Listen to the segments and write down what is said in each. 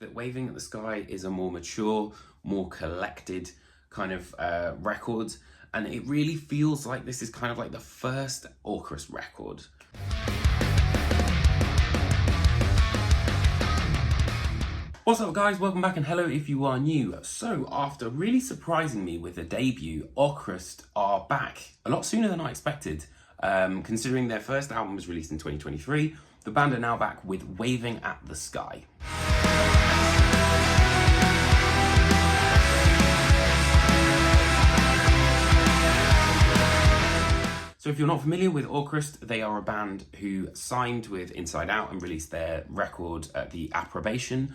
that Waving at the Sky is a more mature, more collected kind of record, and it really feels like this is kind of like the first Avkrvst record. What's up guys, welcome back and hello if you are new. So after really surprising me with a debut, Avkrvst are back a lot sooner than I expected. Considering their first album was released in 2023, the band are now back with Waving at the Sky. So if you're not familiar with Avkrvst, they are a band who signed with Inside Out and released their record at the Approbation,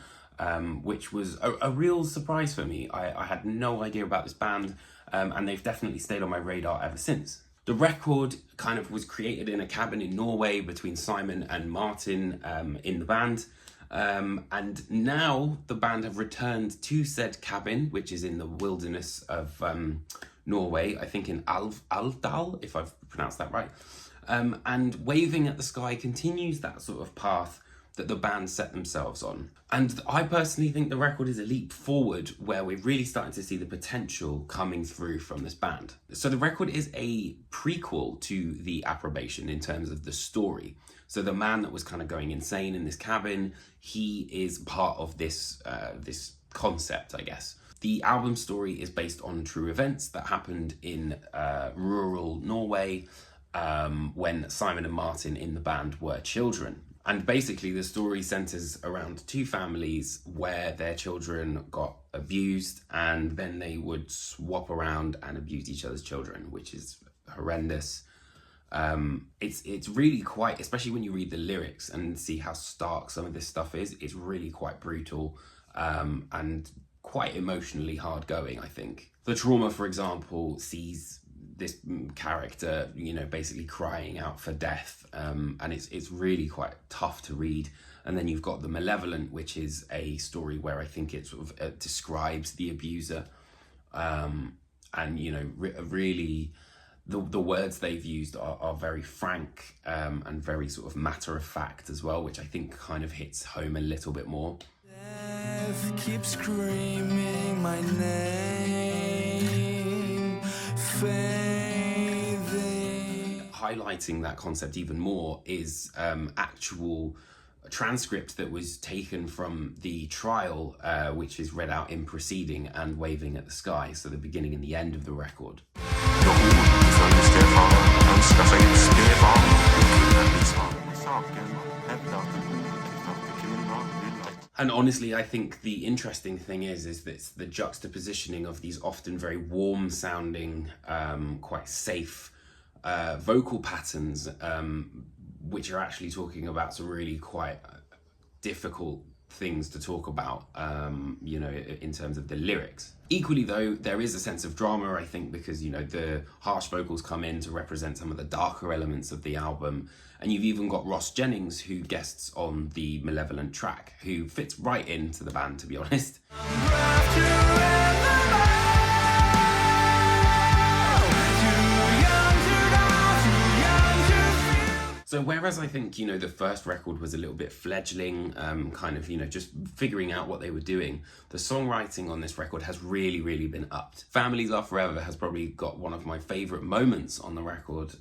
which was a real surprise for me. I had no idea about this band, and they've definitely stayed on my radar ever since. The record kind of was created in a cabin in Norway between Simon and Martin in the band. And now the band have returned to said cabin, which is in the wilderness of Norway, I think in Alvdal, if I've pronounced that right. And Waving at the Sky continues that sort of path that the band set themselves on. And I personally think the record is a leap forward where we're really starting to see the potential coming through from this band. So the record is a prequel to the Approbation in terms of the story. So the man that was kind of going insane in this cabin, he is part of this, this concept, I guess. The album story is based on true events that happened in rural Norway when Simon and Martin in the band were children. And basically the story centers around two families where their children got abused and then they would swap around and abuse each other's children, which is horrendous. It's really quite, especially when you read the lyrics and see how stark some of this stuff is, it's really quite brutal and quite emotionally hard going, I think. The trauma, for example, sees this character, you know, basically crying out for death, and it's really quite tough to read. And then you've got The Malevolent, which is a story where I think it sort of describes the abuser, and you know, really the words they've used are very frank and very sort of matter of fact as well, which I think kind of hits home a little bit more. Death keeps screaming my name, highlighting that concept even more is actual transcript that was taken from the trial, which is read out in Proceeding and Waving at the Sky, so the beginning and the end of the record. And honestly, I think the interesting thing is that the juxtapositioning of these often very warm sounding, quite safe vocal patterns, which are actually talking about some really quite difficult things to talk about, you know, in terms of the lyrics. Equally though, there is a sense of drama, I think, because, you know, the harsh vocals come in to represent some of the darker elements of the album. And you've even got Ross Jennings, who guests on the Malevolent track, who fits right into the band, to be honest. So whereas I think, you know, the first record was a little bit fledgling, kind of, you know, just figuring out what they were doing, the songwriting on this record has really, really been upped. Families Are Forever has probably got one of my favorite moments on the record,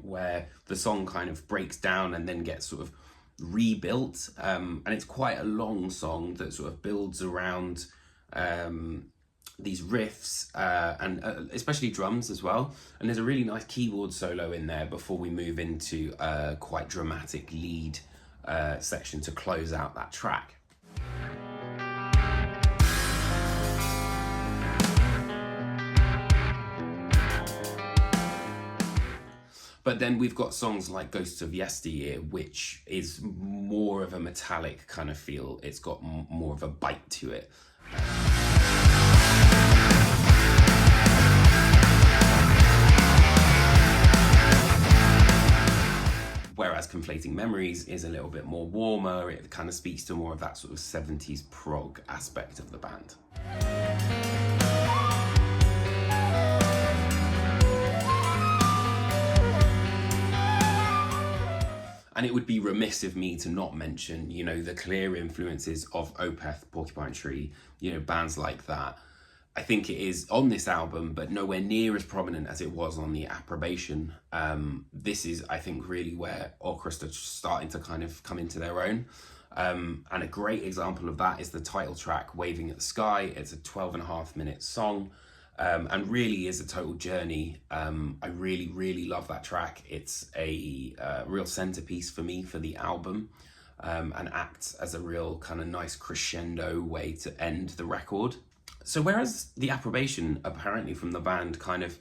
where the song kind of breaks down and then gets sort of rebuilt. And it's quite a long song that sort of builds around these riffs and especially drums as well, and there's a really nice keyboard solo in there before we move into a quite dramatic lead section to close out that track. But then we've got songs like Ghosts of Yesteryear, which is more of a metallic kind of feel. It's got more of a bite to it. Whereas Conflating Memories is a little bit more warmer. It kind of speaks to more of that sort of 70s prog aspect of the band. And it would be remiss of me to not mention, you know, the clear influences of Opeth, Porcupine Tree, you know, bands like that. I think it is on this album, but nowhere near as prominent as it was on the Approbation. This is, I think, really where Avkrvst are starting to kind of come into their own. And a great example of that is the title track, Waving at the Sky. It's a 12.5-minute song. And really is a total journey. I really, really love that track. It's a real centerpiece for me for the album, and acts as a real kind of nice crescendo way to end the record. So whereas the Approbation, apparently from the band, kind of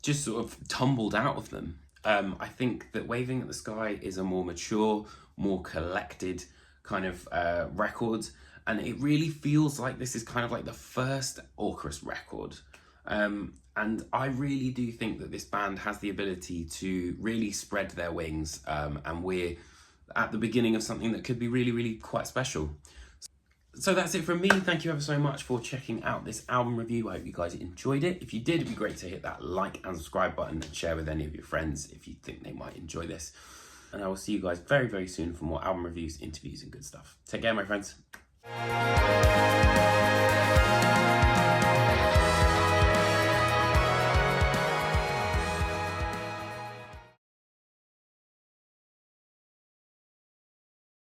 just sort of tumbled out of them, I think that Waving at the Sky is a more mature, more collected kind of record. And it really feels like this is kind of like the first Avkrvst record. And I really do think that this band has the ability to really spread their wings, and we're at the beginning of something that could be really, really quite special. So that's it from me. Thank you ever so much for checking out this album review. I hope you guys enjoyed it. If you did, it'd be great to hit that like and subscribe button and share with any of your friends if you think they might enjoy this. And I will see you guys very, very soon for more album reviews, interviews, and good stuff. Take care, my friends.